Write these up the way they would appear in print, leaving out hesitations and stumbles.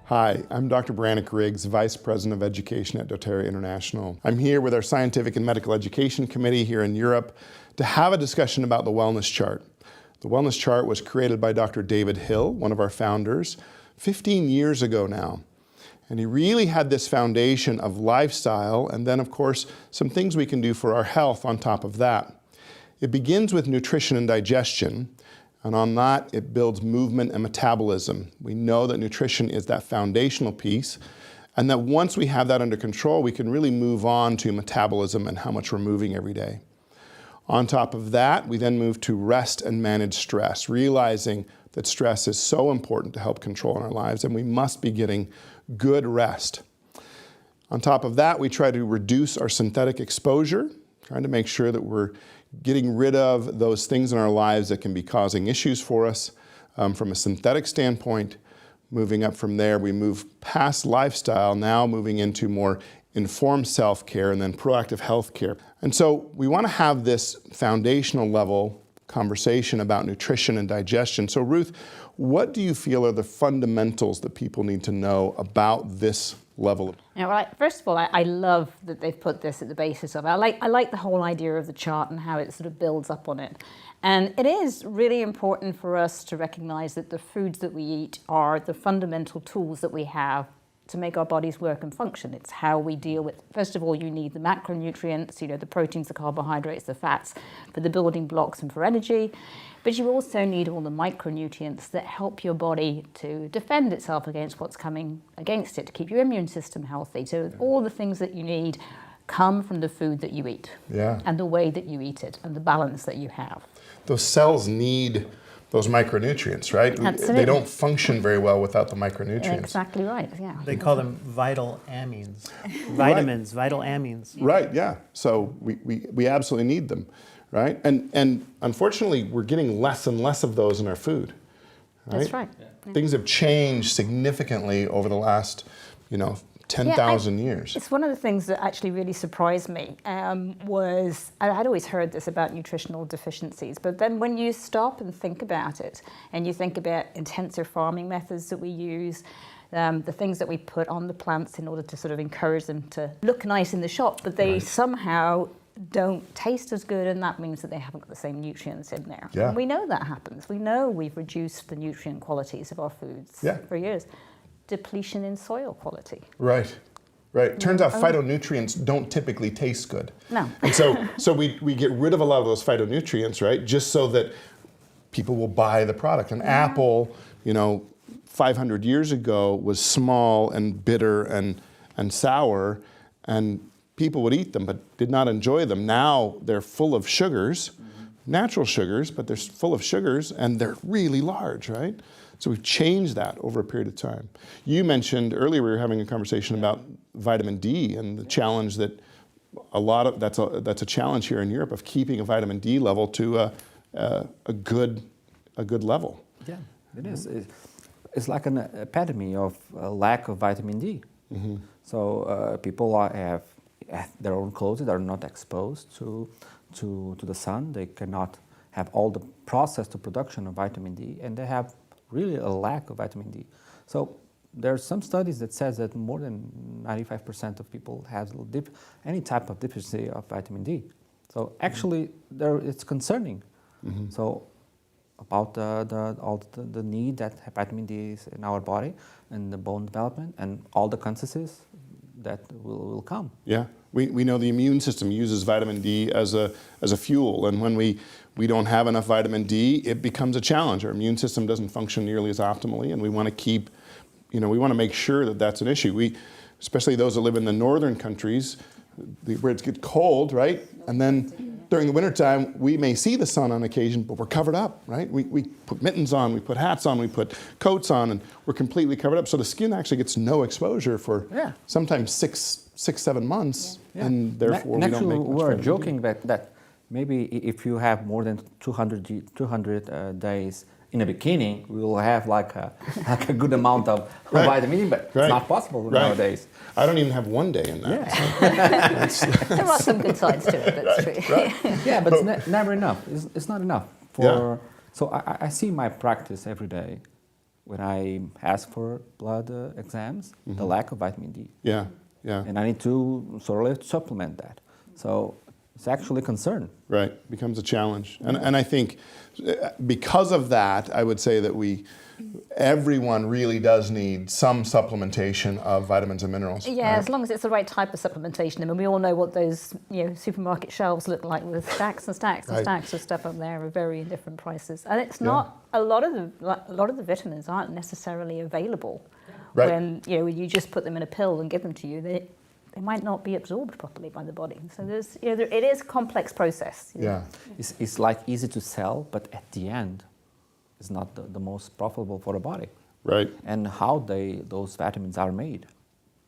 Hi, I'm Dr. Brannick Riggs, Vice President of Education at doTERRA International. I'm here with our Scientific and Medical Education Committee here in Europe to have a discussion about the Wellness Chart. The Wellness Chart was created by Dr. David Hill, one of our founders, 15 years ago now. And he really had this foundation of lifestyle and then, of course, some things we can do for our health on top of that. It begins with nutrition and digestion. And on that, it builds movement and metabolism. We know that nutrition is that foundational piece, and that once we have that under control, we can really move on to metabolism and how much we're moving every day. On top of that, we then move to rest and manage stress, realizing that stress is so important to help control in our lives, and we must be getting good rest. On top of that, we try to reduce our synthetic exposure, trying to make sure that we're getting rid of those things in our lives that can be causing issues for us from a synthetic standpoint. Moving up from there, we move past lifestyle, now moving into more informed self-care and then proactive health care. And so we want to have this foundational level conversation about nutrition and digestion. So Ruth, what do you feel are the fundamentals that people need to know about this level? Yeah, well, first of all, I love that they've put this at the basis of it. I like the whole idea of the chart and how it sort of builds up on it. And it is really important for us to recognize that the foods that we eat are the fundamental tools that we have to make our bodies work and function. It's how we deal with, first of all, you need the macronutrients, the proteins, the carbohydrates, the fats, for the building blocks and for energy. But you also need all the micronutrients that help your body to defend itself against what's coming against it, to keep your immune system healthy. So all the things that you need come from the food that you eat, and the way that you eat it, and the balance that you have. Those cells need those micronutrients, right? Absolutely. They don't function very well without the micronutrients. Exactly right, yeah. They call them vital amines. Vitamins, vital amines. Right, yeah. So we absolutely need them, right? And unfortunately, we're getting less and less of those in our food. Right? That's right. Yeah. Things have changed significantly over the last, 10,000 years. It's one of the things that actually really surprised me was, I'd always heard this about nutritional deficiencies, but then when you stop and think about it, and you think about intensive farming methods that we use, the things that we put on the plants in order to sort of encourage them to look nice in the shop, but they somehow don't taste as good, and that means that they haven't got the same nutrients in there. Yeah. And we know that happens. We know we've reduced the nutrient qualities of our foods for years. Depletion in soil quality. Right. Turns out phytonutrients don't typically taste good. No. And so we get rid of a lot of those phytonutrients, right? Just so that people will buy the product. An apple, 500 years ago was small and bitter and sour, and people would eat them but did not enjoy them. Now they're full of sugars, natural sugars, but they're full of sugars and they're really large, right? So we've changed that over a period of time. You mentioned earlier, we were having a conversation about vitamin D and the challenge that that's a challenge here in Europe of keeping a vitamin D level to a good level. Yeah, it is. It's like an epitome of a lack of vitamin D. Mm-hmm. So people have their own clothes that are not exposed to the sun. They cannot have all the process to production of vitamin D, and they have really a lack of vitamin D. So there are some studies that says that more than 95% of people have any type of deficiency of vitamin D. So actually, it's concerning. Mm-hmm. So about the need that vitamin D is in our body and the bone development and all the consequences that will come. Yeah, we know the immune system uses vitamin D as a fuel, and when we don't have enough vitamin D, it becomes a challenge. Our immune system doesn't function nearly as optimally, and we want to keep, we want to make sure that that's an issue. Especially those that live in the northern countries, where it gets cold, right? And then during the wintertime, we may see the sun on occasion, but we're covered up, right? We put mittens on, we put hats on, we put coats on, and we're completely covered up. So the skin actually gets no exposure for sometimes 6-7 months, and therefore we don't make much. We're joking that maybe if you have more than 200 days in the bikini, we will have like a good amount of vitamin D, but it's not possible nowadays. I don't even have one day in that. Yeah. So. There are some good sides to it, that's true. Right. Yeah, but it's never enough. It's not enough. So I see my practice every day. when I ask for blood exams, the lack of vitamin D. Yeah, yeah. And I need to sort of supplement that. So it's actually a concern. Right, becomes a challenge. And I think because of that, I would say that everyone really does need some supplementation of vitamins and minerals. Yeah, right? as long as it's the right type of supplementation. I mean, we all know what those supermarket shelves look like with stacks and stacks and Right. stacks of stuff up there of varying different prices. And it's not a lot of the vitamins aren't necessarily available Right. when you just put them in a pill and give them to you. They might not be absorbed properly by the body. So there's it is a complex process. Yeah. It's like easy to sell, but at the end, it's not the most profitable for the body. Right. And how those vitamins are made,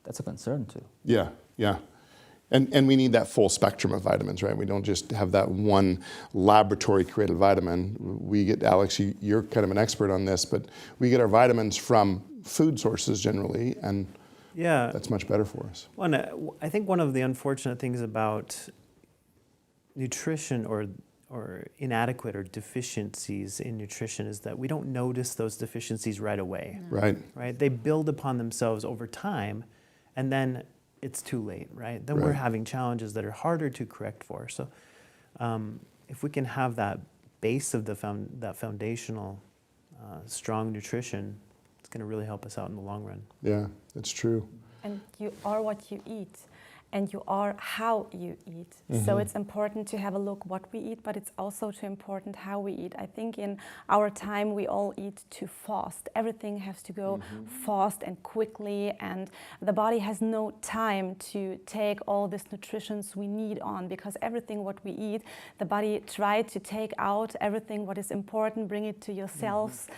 that's a concern too. Yeah, yeah. And we need that full spectrum of vitamins, right? We don't just have that one laboratory created vitamin. We get, Alex, you're kind of an expert on this, but we get our vitamins from food sources generally, and that's much better for us. Well, I think one of the unfortunate things about nutrition or inadequate or deficiencies in nutrition is that we don't notice those deficiencies right away. Right. Right? They build upon themselves over time, and then it's too late, right? Then we're Right. having challenges that are harder to correct for. So if we can have that base of that foundational strong nutrition, it's going to really help us out in the long run. Yeah, that's true. And you are what you eat, and you are how you eat. So it's important to have a look what we eat, but it's also too important how we eat. I think in our time we all eat too fast. Everything has to go fast and quickly, and the body has no time to take all this nutritions we need on, because everything what we eat, the body try to take out everything what is important, bring it to your cells,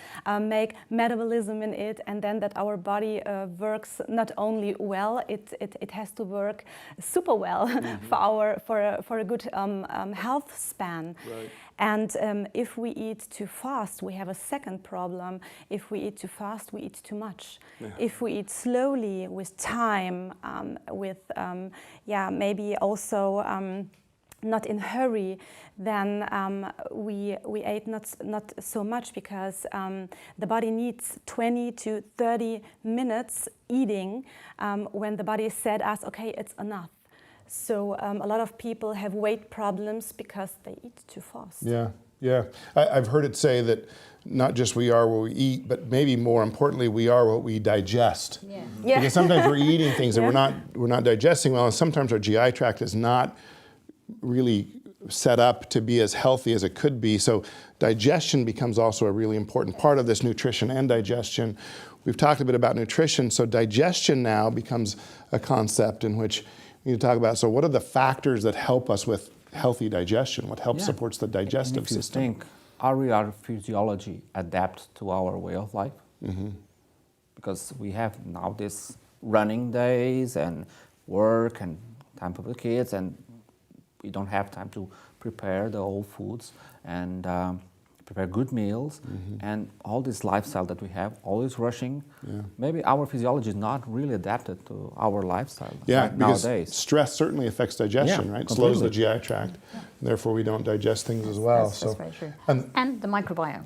make metabolism in it, and then that our body works not only well, it has to work super well for a good health span. Right. And if we eat too fast, we have a second problem. If we eat too fast, we eat too much. Yeah. If we eat slowly, with time, maybe also not in hurry, then we ate not so much, because the body needs 20 to 30 minutes eating when the body said us, okay, it's enough. So a lot of people have weight problems because they eat too fast. Yeah, yeah. I've heard it say that not just we are what we eat, but maybe more importantly, we are what we digest. Yeah. Yeah. Because sometimes we're eating things that we're not digesting well, and sometimes our GI tract is not really set up to be as healthy as it could be. So digestion becomes also a really important part of this, nutrition and digestion. We've talked a bit about nutrition, so digestion now becomes a concept in which we need to talk about, so what are the factors that help us with healthy digestion? What helps supports the digestive if you system? think, our physiology adapt to our way of life? Because we have now this running days and work and time for the kids, and we don't have time to prepare the whole foods and prepare good meals, and all this lifestyle that we have, always rushing. Maybe our physiology is not really adapted to our lifestyle Yeah, because nowadays. stress certainly affects digestion, Yeah, right? Slows the completely. GI tract. Therefore, we don't digest things as well. That's very true. And And the microbiome.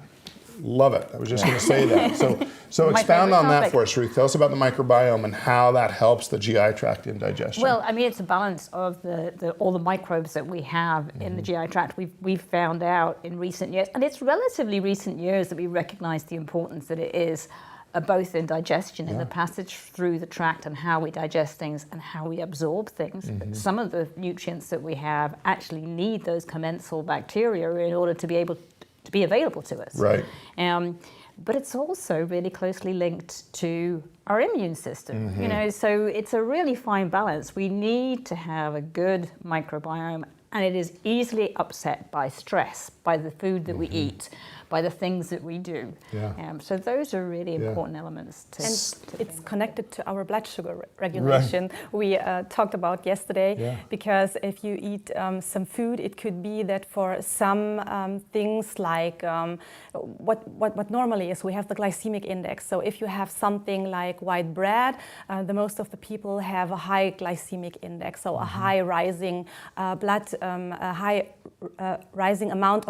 love it. I was just going to say that. So My expound favorite on that topic. for us, Ruth. Tell us about the microbiome and how that helps the GI tract in digestion. Well, I mean, it's a balance of all the microbes that we have in the GI tract. We've found out in recent years, and it's relatively recent years that we recognize the importance that it is both in digestion, in the passage through the tract and how we digest things and how we absorb things. Some of the nutrients that we have actually need those commensal bacteria in order to be able to be available to us. Right. But it's also really closely linked to our immune system. So it's a really fine balance. We need to have a good microbiome, and it is easily upset by stress, by the food that we eat, by the things that we do. Yeah. So those are really important elements to It's connected to our blood sugar regulation. We talked about yesterday, because if you eat some food, it could be that for some things like what normally is, we have the glycemic index. So if you have something like white bread, the most of the people have a high glycemic index, so a high rising blood a high rising amount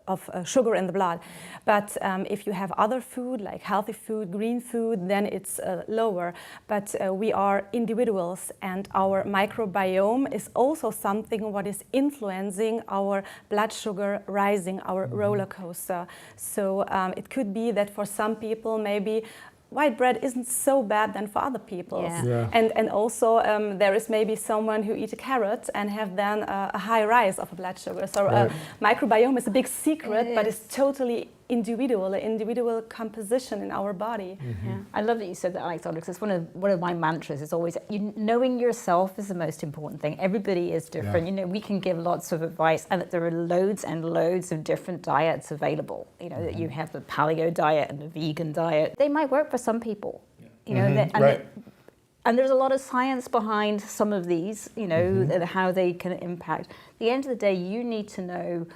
of sugar in the blood. But if you have other food, like healthy food, green food, then it's lower. But we are individuals, and our microbiome is also something what is influencing our blood sugar rising, our roller coaster. So it could be that for some people maybe white bread isn't so bad than for other people. Yeah. And also there is maybe someone who eats a carrot and have then a high rise of blood sugar. So microbiome is a big secret, but it's totally individual composition in our body. Yeah. I love that you said that, Alexandra, because it's one of my mantras is always knowing yourself is the most important thing. Everybody is different. Yeah. We can give lots of advice, and that there are loads and loads of different diets available. That you have the paleo diet and the vegan diet. They might work for some people. And there's a lot of science behind some of these, and how they can impact. At the end of the day, you need to know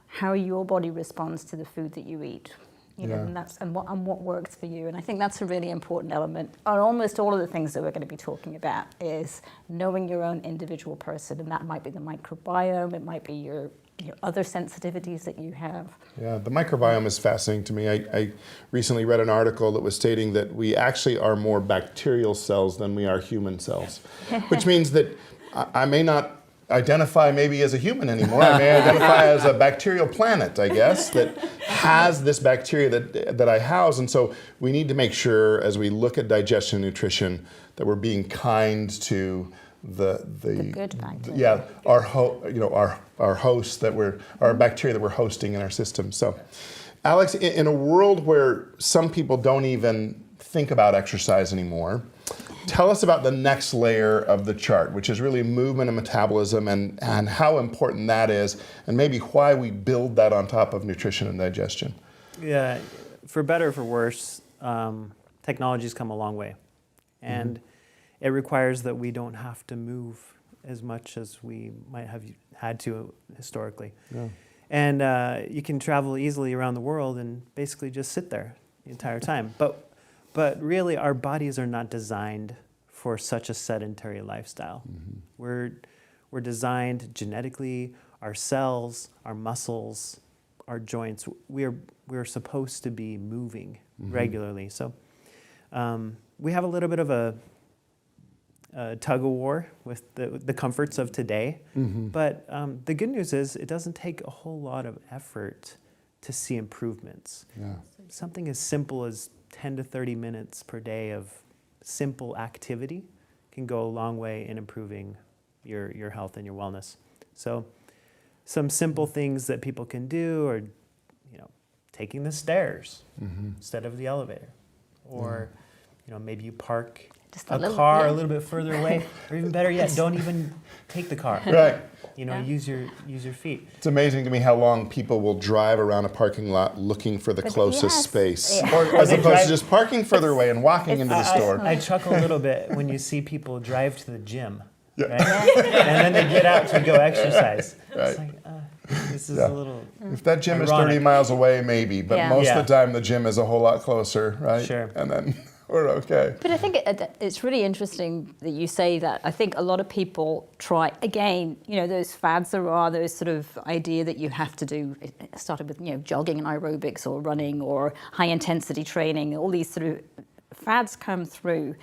how your body responds to the food that you eat, and what works for you. And I think that's a really important element. And almost all of the things that we're going to be talking about is knowing your own individual person, and that might be the microbiome, it might be your other sensitivities that you have. Yeah, the microbiome is fascinating to me. I recently read an article that was stating that we actually are more bacterial cells than we are human cells, which means that I may not identify maybe as a human anymore. I may identify as a bacterial planet, I guess, that has this bacteria that I house. And so we need to make sure, as we look at digestion and nutrition, that we're being kind to the good bacteria. Our host our bacteria that we're hosting in our system. So, Alex, in a world where some people don't even think about exercise anymore, tell us about the next layer of the chart, which is really movement and metabolism, and how important that is, and maybe why we build that on top of nutrition and digestion. Yeah, for better or for worse, technology's come a long way. And it requires that we don't have to move as much as we might have had to historically. Yeah. And you can travel easily around the world and basically just sit there the entire time. But really, our bodies are not designed for such a sedentary lifestyle. We're designed genetically, our cells, our muscles, our joints. We're supposed to be moving regularly. So we have a little bit of a tug of war with the comforts of today. But the good news is it doesn't take a whole lot of effort to see improvements. Yeah. Something as simple as 10 to 30 minutes per day of simple activity can go a long way in improving your health and your wellness. So some simple things that people can do are, taking the stairs instead of the elevator. Or, maybe you park a car a little bit further away, or even better yet, don't even take the car. Right. Use your feet. It's amazing to me how long people will drive around a parking lot looking for the closest space, as opposed to just parking further away and walking into the store. I chuckle a little bit when you see people drive to the gym, right? And then they get out to go exercise. Right. It's like, this is a little If that gym ironic. is 30 miles away, maybe, but most of the time the gym is a whole lot closer, right? Sure. And then we're okay. But I think it's really interesting that you say that. I think a lot of people try, again, those fads are those sort of idea that you have to do, it started with, jogging and aerobics or running or high intensity training, all these sort of fads come through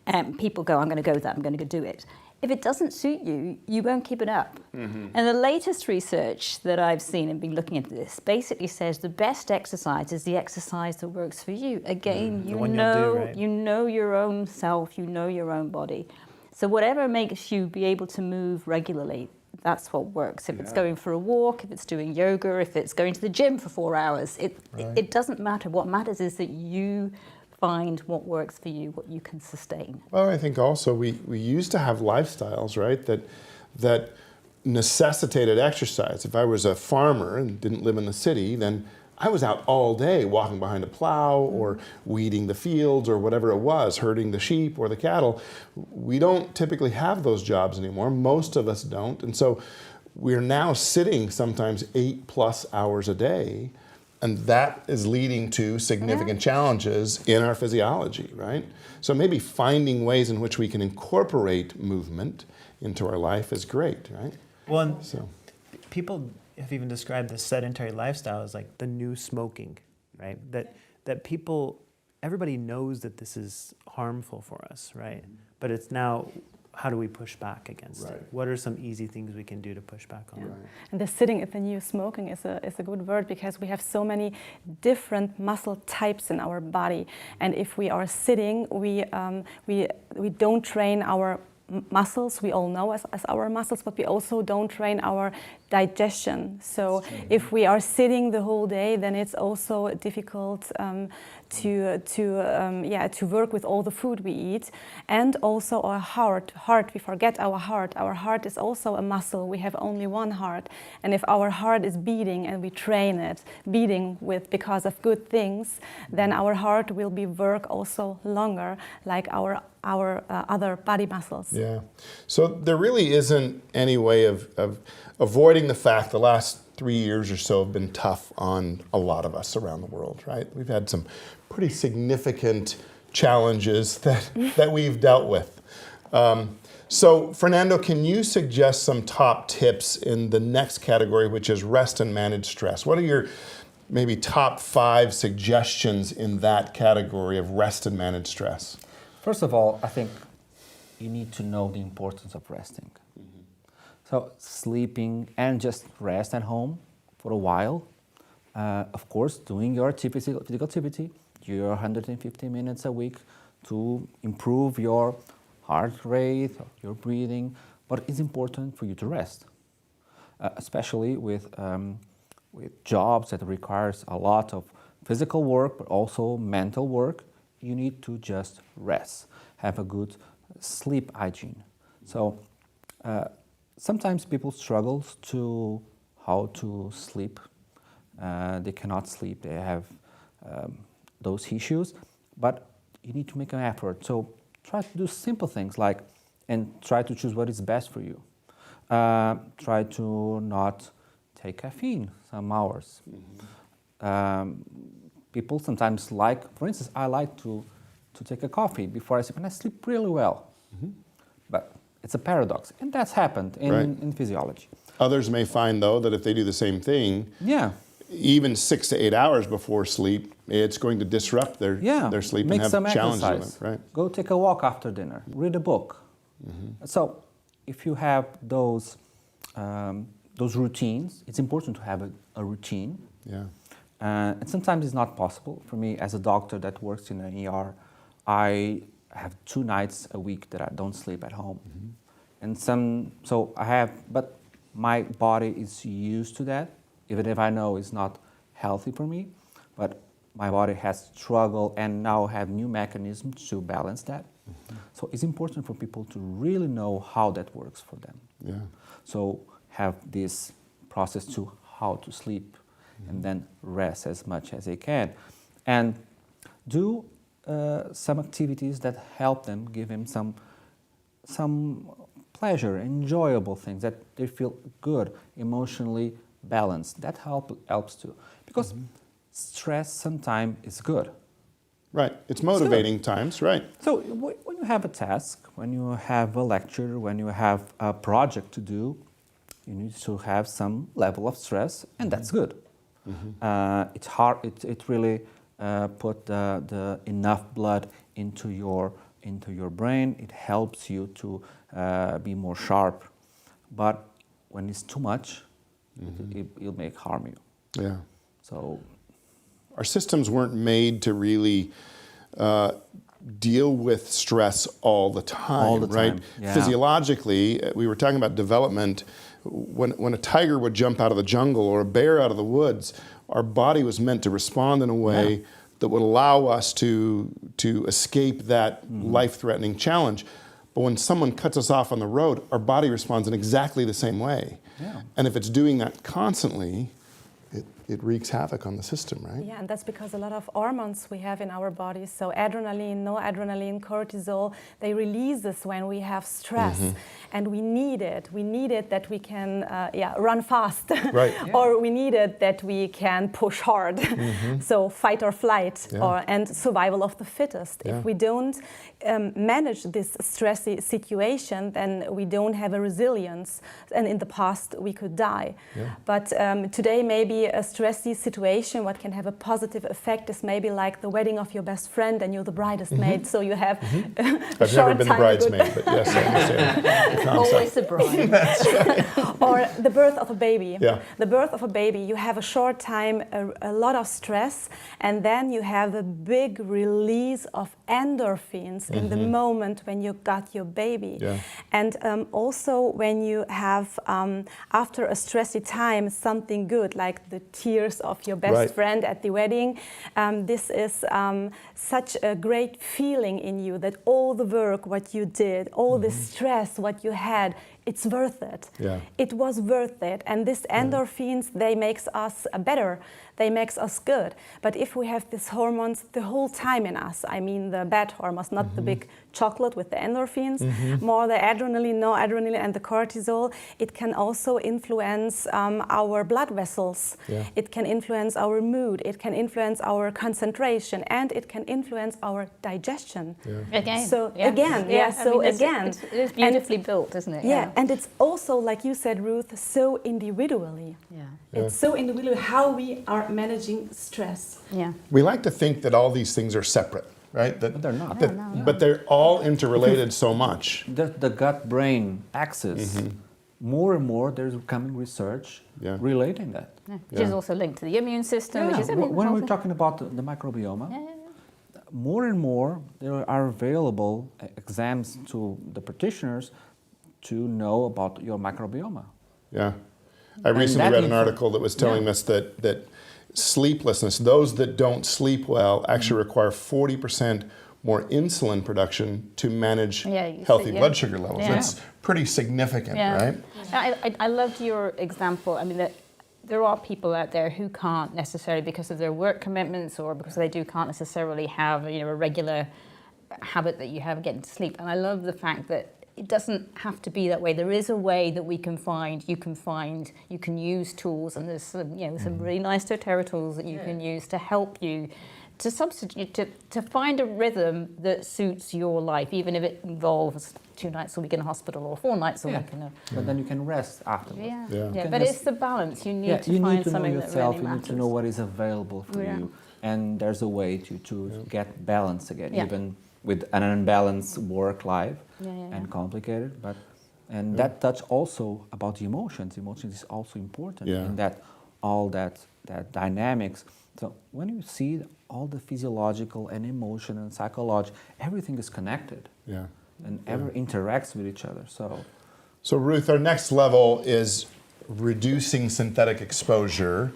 and people go, I'm going to go with that, I'm going to go do it. If it doesn't suit you, you won't keep it up. And the latest research that I've seen and been looking into this basically says the best exercise is the exercise that works for you. Again, you know your own self, you know your own body. So whatever makes you be able to move regularly, that's what works. If it's going for a walk, if it's doing yoga, if it's going to the gym for 4 hours, it doesn't matter. What matters is that you find what works for you, what you can sustain. Well, I think also we used to have lifestyles, right, that necessitated exercise. If I was a farmer and didn't live in the city, then I was out all day walking behind a plow or weeding the fields or whatever it was, herding the sheep or the cattle. We don't typically have those jobs anymore. Most of us don't. And so we're now sitting sometimes 8+ hours a day. And that is leading to significant challenges in our physiology, right? So maybe finding ways in which we can incorporate movement into our life is great, right? Well, people have even described this sedentary lifestyle as like the new smoking, right? That people, everybody knows that this is harmful for us, right? But it's now, how do we push back against it? What are some easy things we can do to push back on it? And the sitting at the new smoking is a good word, because we have so many different muscle types in our body, and if we are sitting, we don't train our muscles we all know as our muscles, but we also don't train our digestion. So if we are sitting the whole day, then it's also difficult to work with all the food we eat. And also our heart, we forget our heart. Our heart is also a muscle. We have only one heart. And if our heart is beating and we train it, beating because of good things, then our heart will be work also longer, like our other body muscles. Yeah. So there really isn't any way of avoiding the fact the last 3 years or so have been tough on a lot of us around the world, right? We've had some pretty significant challenges that we've dealt with. So Fernando, can you suggest some top tips in the next category, which is rest and manage stress? What are your maybe top 5 suggestions in that category of rest and manage stress? First of all, I think you need to know the importance of resting. So sleeping and just rest at home for a while. Of course, doing your physical activity, your 150 minutes a week to improve your heart rate, your breathing. But it's important for you to rest, especially with jobs that requires a lot of physical work, but also mental work. You need to just rest, have a good sleep hygiene. So sometimes people struggle to how to sleep. They cannot sleep. They have those issues, but you need to make an effort. So try to do simple things and try to choose what is best for you. Try to not take caffeine some hours. People sometimes for instance, I like to take a coffee before I sleep, and I sleep really well. But it's a paradox, and that's happened in physiology. Others may find, though, that if they do the same thing, even 6 to 8 hours before sleep, it's going to disrupt their sleep Make and have some challenges exercise. with it. Right? Go take a walk after dinner. Read a book. So if you have those routines, it's important to have a routine. Yeah. And sometimes it's not possible. For me, as a doctor that works in an ER, I have 2 nights a week that I don't sleep at home. But my body is used to that, even if I know it's not healthy for me. But my body has struggled and now have new mechanisms to balance that. So it's important for people to really know how that works for them. Yeah. So have this process to how to sleep and then rest as much as they can. And do some activities that help them, give them some pleasure, enjoyable things that they feel good, emotionally balanced. That helps too. Because stress sometimes is good. Right. It's motivating times, right. So when you have a task, when you have a lecture, when you have a project to do, you need to have some level of stress, and that's good. It's hard. It really put the enough blood into your brain. It helps you to be more sharp. But when it's too much, it'll make harm you. Yeah. So our systems weren't made to really deal with stress all the time, right? Yeah. Physiologically, we were talking about development. When a tiger would jump out of the jungle or a bear out of the woods, our body was meant to respond in a way that would allow us to escape that life-threatening challenge. But when someone cuts us off on the road, our body responds in exactly the same way. Yeah. And if it's doing that constantly, it wreaks havoc on the system, right? Yeah, and that's because a lot of hormones we have in our bodies, so adrenaline, noradrenaline, cortisol, they release this when we have stress, and we need it. We need it that we can run fast, Right. or we need it that we can push hard. So fight or flight, and survival of the fittest. Yeah. If we don't manage this stressy situation, then we don't have a resilience, and in the past we could die. Yeah. But today maybe a stressy situation, what can have a positive effect is maybe like the wedding of your best friend and you're the bridesmaid, so you have a I've never been the time bridesmaid, but yes, I understand the concept. Always the bride. or the birth of a baby. Yeah. The birth of a baby, you have a short time, a lot of stress, and then you have a big release of endorphins in the moment when you got your baby. Yeah. And also when you have, after a stressy time, something good, like the tears of your best Right. friend at the wedding, this is such a great feeling in you that all the work, what you did, all the stress, what you had, it's worth it. Yeah. It was worth it. And these endorphins, they makes us better. They makes us good. But if we have these hormones the whole time in us, I mean the bad hormones, not the big chocolate with the endorphins, more the adrenaline, noradrenaline, and the cortisol, it can also influence our blood vessels. Yeah. It can influence our mood. It can influence our concentration, and it can influence our digestion. Yeah. Again. So yeah. again, I mean, again. It is beautifully built, isn't it? Yeah, and it's also, like you said, Ruth, so individually. Yeah. It's so individual how we are managing stress. Yeah. We like to think that all these things are separate, right? That, But they're not. that- But they're all interrelated so much. The gut-brain axis, more and more there's coming research Yeah. relating that. Yeah. Which is also linked to the immune system, which is When we're talking about the microbiome, more and more there are available exams to the practitioners to know about your microbiome. Yeah. I And recently that read an info- article that was telling Yeah. us that sleeplessness, those that don't sleep well, actually require 40% more insulin production to manage Yeah, you healthy see, yeah. blood sugar levels. Yeah. That's pretty significant, Yeah. right? I loved your example. I mean, that there are people out there who can't necessarily, because of their work commitments or because they can't necessarily have a regular habit that you have getting to sleep. And I love the fact that it doesn't have to be that way. There is a way that we can find, you can use tools, and there's some really nice doTERRA tools that you can use to help you to substitute, to find a rhythm that suits your life, even if it involves 2 nights a week in a hospital or 4 nights a week in a... But then you can rest afterwards. Yeah. But just- it's the balance. You need Yeah, to you find need to know something yourself, that really you matters. need to know what is available for Yeah. you. And there's a way to get balance again, Yeah. even with an unbalanced work life and complicated. And that touch also about the emotions. Emotions is also important in that all that dynamics. So when you see all the physiological and emotion and psychological, everything is connected. Yeah. And ever interacts with each other. So Ruth, our next level is reducing synthetic exposure.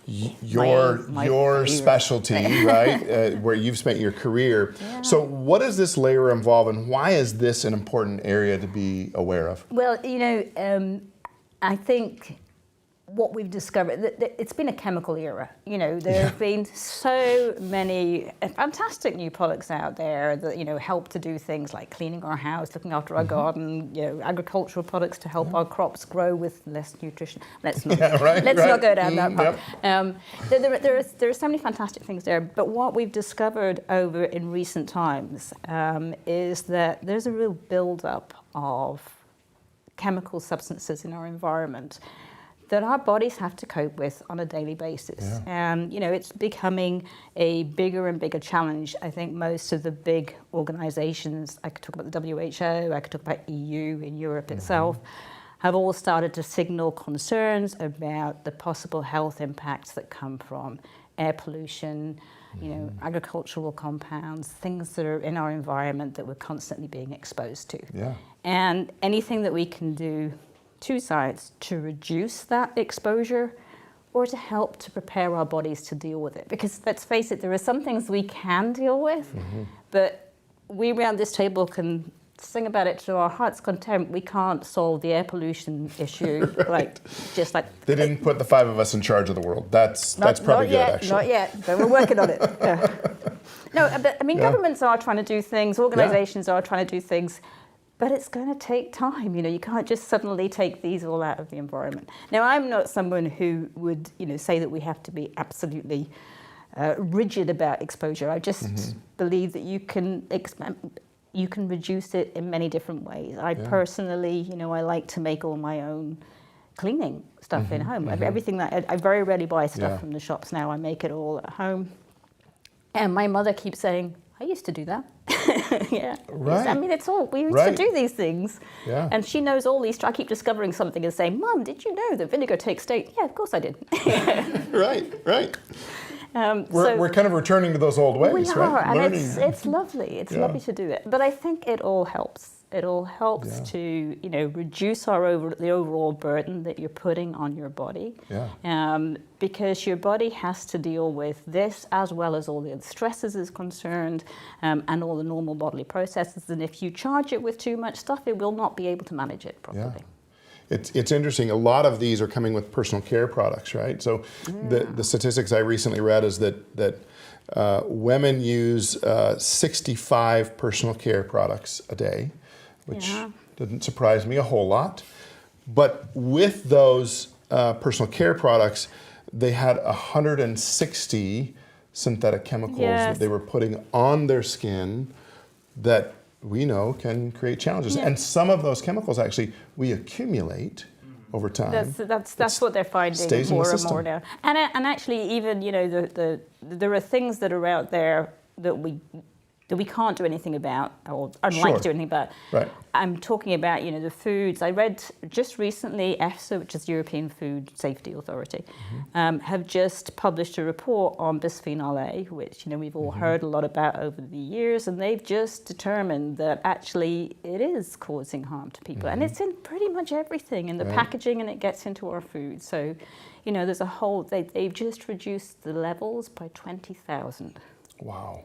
Your favorite. specialty, right, where you've spent your career. Yeah. So what does this layer involve, and why is this an important area to be aware of? Well, I think what we've discovered, it's been a chemical era. There have been so many fantastic new products out there that, help to do things like cleaning our house, looking after our garden, agricultural products to help our crops grow with less nutrition. Let's not, not go down that path. There are so many fantastic things there, but what we've discovered over in recent times is that there's a real build-up of chemical substances in our environment that our bodies have to cope with on a daily basis. And, it's becoming a bigger and bigger challenge. I think most of the big organizations, I could talk about the WHO, I could talk about EU in Europe itself, have all started to signal concerns about the possible health impacts that come from air pollution, agricultural compounds, things that are in our environment that we're constantly being exposed to. Yeah. And anything that we can do, 2 sides, to reduce that exposure or to help to prepare our bodies to deal with it. Because let's face it, there are some things we can deal with, but we around this table can sing about it to our heart's content, we can't solve the air pollution issue. Right. Just like They didn't put the 5 of us in charge of the world. That's probably not good, yet, actually. Not yet, but we're working on it. Yeah. No, but I mean, governments are trying to do things, organizations are trying to do things, but it's going to take time. You can't just suddenly take these all out of the environment. Now, I'm not someone who would, say that we have to be absolutely rigid about exposure. I just believe that you can reduce it in many different ways. I personally, I like to make all my own cleaning stuff in home. Everything that I very rarely buy stuff from the shops now. I make it all at home. And my mother keeps saying, I used to do that. Right. I mean, we used to do these things. Yeah. And she knows all these. I keep discovering something and saying, Mum, did you know that vinegar takes state? Yeah, of course I did. Right. So We're kind of returning to those old ways, we right? are, and Learning. it's lovely. It's lovely to do it. But I think it all helps. It all helps to, reduce the overall burden that you're putting on your body. Because your body has to deal with this as well as all the stresses is concerned and all the normal bodily processes. And if you charge it with too much stuff, it will not be able to manage it properly. Yeah. It's interesting. A lot of these are coming with personal care products, right? So the statistics I recently read is that women use 65 personal care products a day, which doesn't surprise me a whole lot. But with those personal care products, they had 160 synthetic chemicals that they were putting on their skin that we know can create challenges. And some of those chemicals actually we accumulate over time. That's what they're finding more and more now. And actually even, there are things that are out there that we can't do anything about or unlike to do anything about. Right. I'm talking about, the foods. I read just recently, EFSA, which is European Food Safety Authority, have just published a report on bisphenol A, which, we've all heard a lot about over the years, and they've just determined that actually it is causing harm to people. And it's in pretty much everything, in the packaging, and it gets into our food. So, there's a whole, they've just reduced the levels by 20,000. Wow.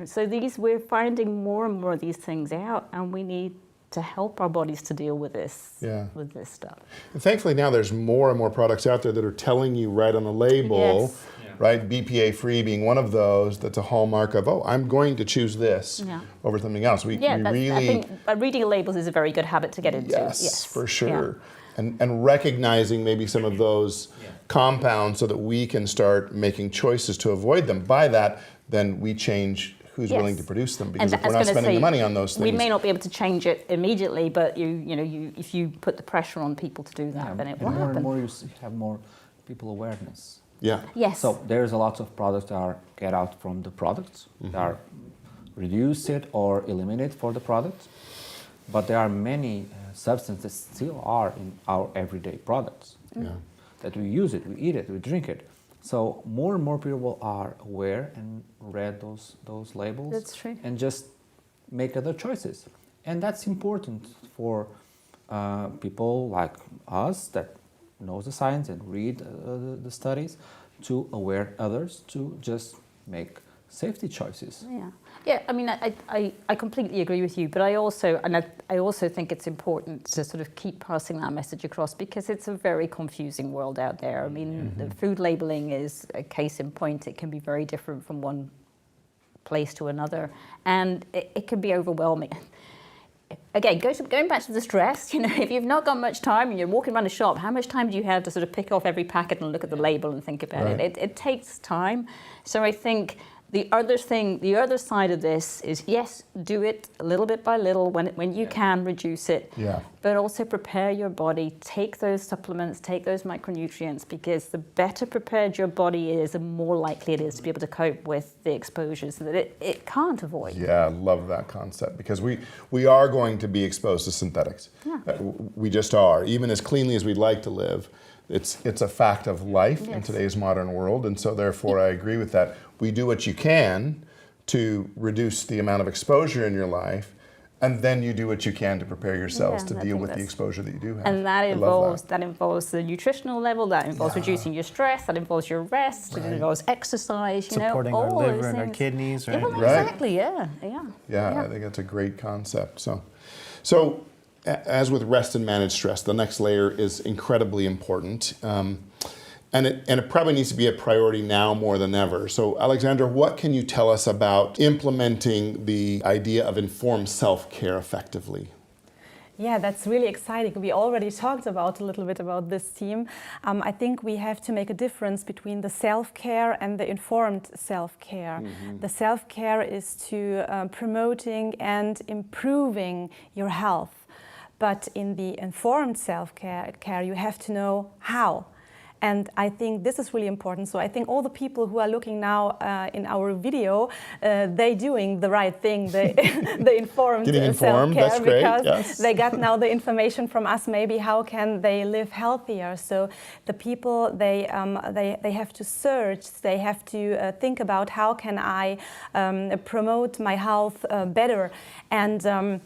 So we're finding more and more of these things out, and we need to help our bodies to deal with this stuff. And thankfully now there's more and more products out there that are telling you right on the label, right? BPA free being one of those. That's a hallmark of, I'm going to choose this over something else. We really, I think reading labels is a very good habit to get into. Yes, for sure. And recognizing maybe some of those compounds so that we can start making choices to avoid them. By that, then we change who's willing to produce them, because if we're not spending the money on those things, we may not be able to change it immediately, but if you put the pressure on people to do that, then it will happen. And more you have more people awareness. Yes. So there's a lot of products that are get out from the products, that are reduce it or eliminate for the product, but there are many substances that still are in our everyday products. That we use it, we eat it, we drink it. So more and more people are aware and read those labels. That's true. And just make other choices. And that's important for people like us that knows the science and read the studies, to aware others to just make safety choices. I mean, I completely agree with you, but I also think it's important to sort of keep passing that message across, because it's a very confusing world out there. I mean, the food labeling is a case in point. It can be very different from one place to another, and it can be overwhelming. Again, going back to the stress, if you've not got much time and you're walking around a shop, how much time do you have to sort of pick off every packet and look at the label and think about it? It takes time. So I think the other side of this is, yes, do it little bit by little when you can, reduce it. But also prepare your body, take those supplements, take those micronutrients, because the better prepared your body is, the more likely it is to be able to cope with the exposures that it can't avoid. I love that concept, because we are going to be exposed to synthetics. We just are, even as cleanly as we'd like to live. It's a fact of life in today's modern world, and so therefore I agree with that. We do what you can to reduce the amount of exposure in your life, And then you do what you can to prepare yourselves to I deal think with the that's- exposure that you do have. And that I love involves the nutritional level, that involves reducing your stress, that involves your rest, it involves exercise, Supporting all our those liver and our things. kidneys, Yeah, right? well, Right. exactly, yeah. Yeah, I think that's a great concept. So as with rest and managed stress, the next layer is incredibly important. And it probably needs to be a priority now more than ever. So Alexandra, what can you tell us about implementing the idea of informed self-care effectively? Yeah, that's really exciting. We already talked a little bit about this theme. I think we have to make a difference between the self-care and the informed self-care. The self-care is to promoting and improving your health. But in the informed self-care, you have to know how. And I think this is really important. So I think all the people who are looking now in our video, they doing the right thing, the informed informed, self-care, that's great, because yes. they got now the information from us. Maybe how can they live healthier? So the people they have to search. They have to think about how can I promote my health better. And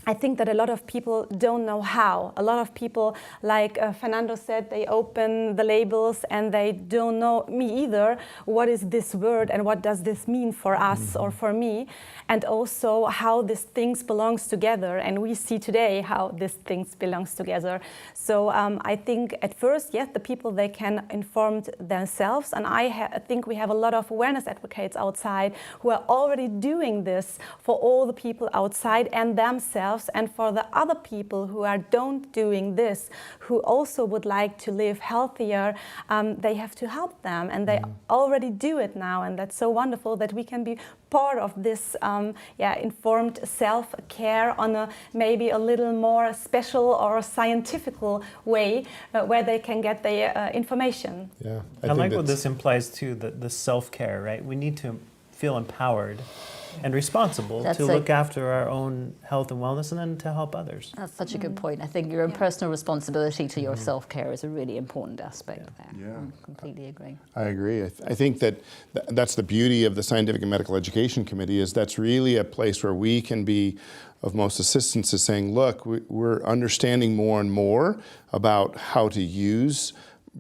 I think that a lot of people don't know how. A lot of people, like Fernando said, they open the labels and they don't know, me either, what is this word and what does this mean for us or for me, and also how these things belongs together. And we see today how these things belongs together. So I think at first, yes, the people, they can inform themselves. And I think we have a lot of awareness advocates outside who are already doing this for all the people outside and themselves. And for the other people who are don't doing this, who also would like to live healthier, they have to help them, and they already do it now. And that's so wonderful that we can be part of this informed self-care on a maybe a little more special or scientific way, where they can get the information. Yeah, I like what this implies too, the self-care, right? We need to feel empowered and responsible to look after our own health and wellness, and then to help others. That's such a good point. I think your own personal responsibility to your self-care is a really important aspect there. Yeah. Completely agree. I agree. I think that that's the beauty of the Scientific and Medical Education Committee, is that's really a place where we can be of most assistance, is saying, look, we're understanding more and more about how to use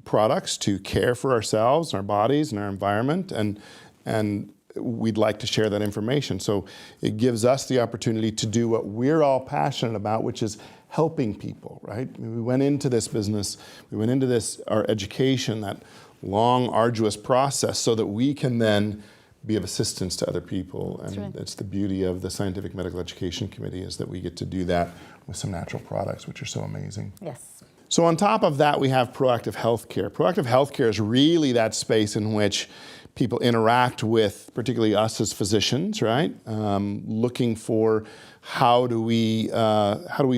products to care for ourselves, our bodies, and our environment, and we'd like to share that information. So it gives us the opportunity to do what we're all passionate about, which is helping people, right? We went into this business, we went into this, our education, that long, arduous process, so that we can then be of assistance to other people. And right. It's the beauty of the Scientific Medical Education Committee, is that we get to do that with some natural products, which are so amazing. Yes. So on top of that, we have proactive healthcare. Proactive healthcare is really that space in which people interact with, particularly us as physicians, right? Looking for how do we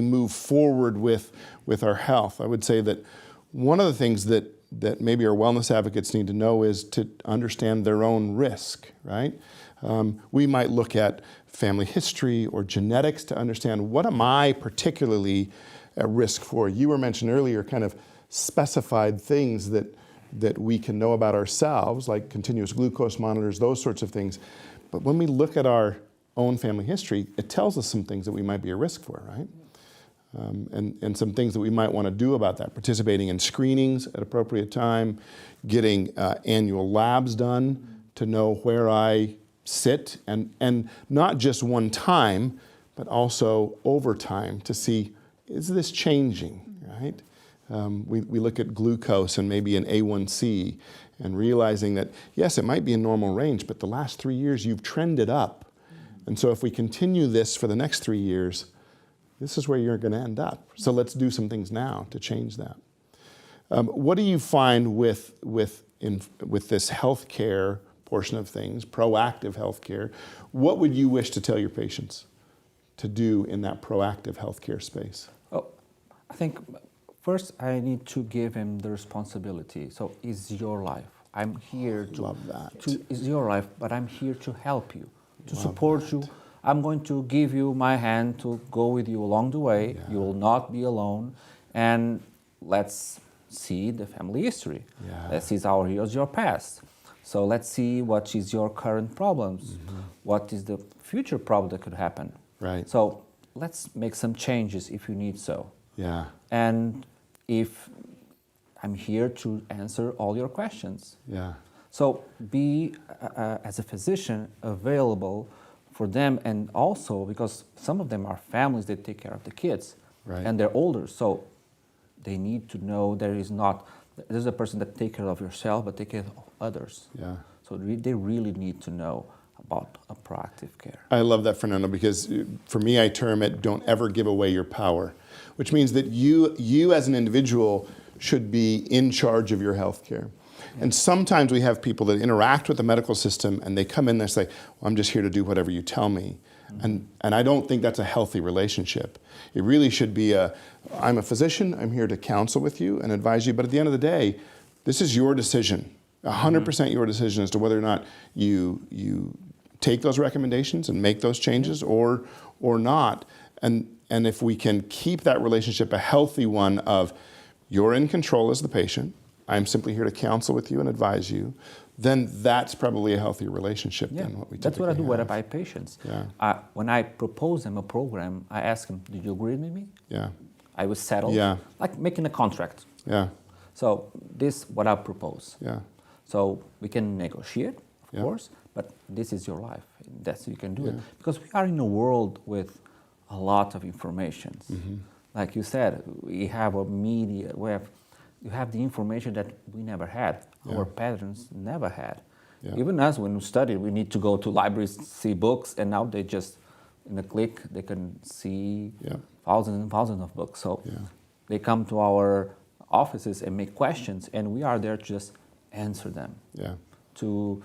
move forward with our health. I would say that one of the things that maybe our wellness advocates need to know is to understand their own risk, right? We might look at family history or genetics to understand, what am I particularly at risk for? You were mentioned earlier, kind of specified things that we can know about ourselves, like continuous glucose monitors, those sorts of things. But when we look at our own family history, it tells us some things that we might be at risk for, right? And some things that we might want to do about that. Participating in screenings at appropriate time, getting annual labs done to know where I sit, and not just one time, but also over time to see, is this changing, right? We look at glucose and maybe an A1C, and realizing that, yes, it might be in normal range, but the last 3 years you've trended up. And so if we continue this for the next 3 years, this is where you're going to end up. So let's do some things now to change that. What do you find with this healthcare portion of things, proactive healthcare? What would you wish to tell your patients to do in that proactive healthcare space? Oh, I think first I need to give him the responsibility. So it's your life. I'm here to Love that. It's your life, but I'm here to help you, to support you. I'm going to give you my hand to go with you along the way. Yeah. You will not be alone. And let's see the family history. Yeah. Let's see how here's your past. So let's see what is your current problems. What is the future problem that could happen. Right. So let's make some changes if you need so. Yeah. And if I'm here to answer all your questions. Yeah. So be, as a physician, available for them, and also because some of them are families that take care of the kids, Right. and they're older, so they need to know there's a person that take care of yourself, but take care of others. Yeah. So they really need to know about a proactive care. I love that, Fernando, because for me, I term it, don't ever give away your power, which means that you as an individual should be in charge of your health care. And sometimes we have people that interact with the medical system and they come in there and say, well, I'm just here to do whatever you tell me. And I don't think that's a healthy relationship. It really should be I'm a physician, I'm here to counsel with you and advise you, but at the end of the day, this is your decision, 100% your decision as to whether or not you take those recommendations and make those changes or not. And if we can keep that relationship a healthy one of you're in control as the patient, I'm simply here to counsel with you and advise you, then that's probably a healthier relationship than what we typically That's what I do have. with my patients. Yeah. When I propose them a program, I ask them, do you agree with me? Yeah. I was settled. Yeah. Like making a contract. Yeah. So this is what I propose. Yeah. So we can negotiate, of Yeah. course, but this is your life. That's you can do Yeah. it. Because we are in a world with a lot of information. Like you said, we have a media, you have the information that we never had. Yeah. Our parents never had. Yeah. Even us, when we studied, we need to go to libraries, see books, and now they just, in a click, they can see Yeah. thousands and thousands of books. So Yeah. they come to our offices and make questions, and we are there to just answer them, Yeah. to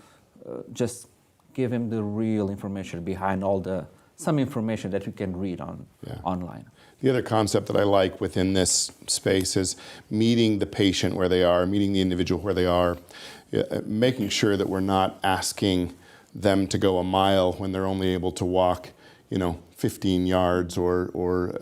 just give him the real information behind some information that you can read online. The other concept that I like within this space is meeting the patient where they are, meeting the individual where they are, making sure that we're not asking them to go a mile when they're only able to walk, 15 yards or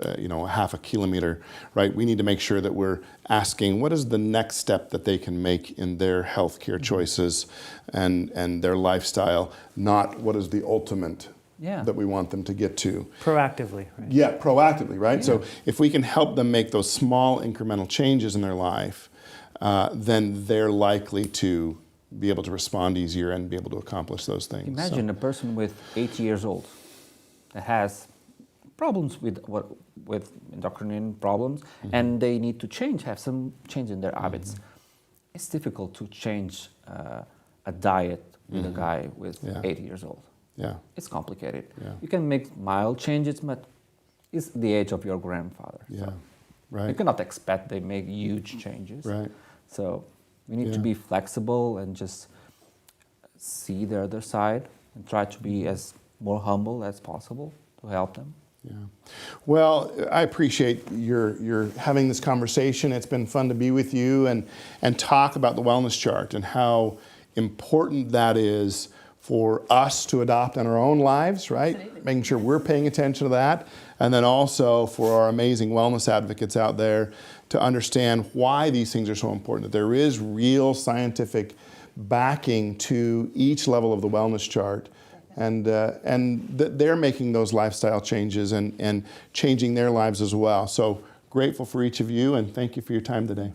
half a kilometer, right? We need to make sure that we're asking what is the next step that they can make in their healthcare choices and their lifestyle, not what is the ultimate that we want them to get to. Proactively, right? Yeah, proactively, right? So if we can help them make those small incremental changes in their life, then they're likely to be able to respond easier and be able to accomplish those things. Imagine a person with 80 years old that has problems with endocrine problems, and they need to have some change in their habits. It's difficult to change a diet with a guy with 80 years old. Yeah. It's complicated. Yeah. You can make mild changes, but it's the age of your grandfather. Yeah, So right. you cannot expect they make huge changes. Right. So we need Yeah. to be flexible and just see the other side and try to be as more humble as possible to help them. Yeah. Well, I appreciate your having this conversation. It's been fun to be with you and talk about the wellness chart and how important that is for us to adopt in our own lives, right? Absolutely. Making sure we're paying attention to that. And then also for our amazing wellness advocates out there to understand why these things are so important, that there is real scientific backing to each level of the wellness chart. And that they're making those lifestyle changes and changing their lives as well. So grateful for each of you, and thank you for your time today.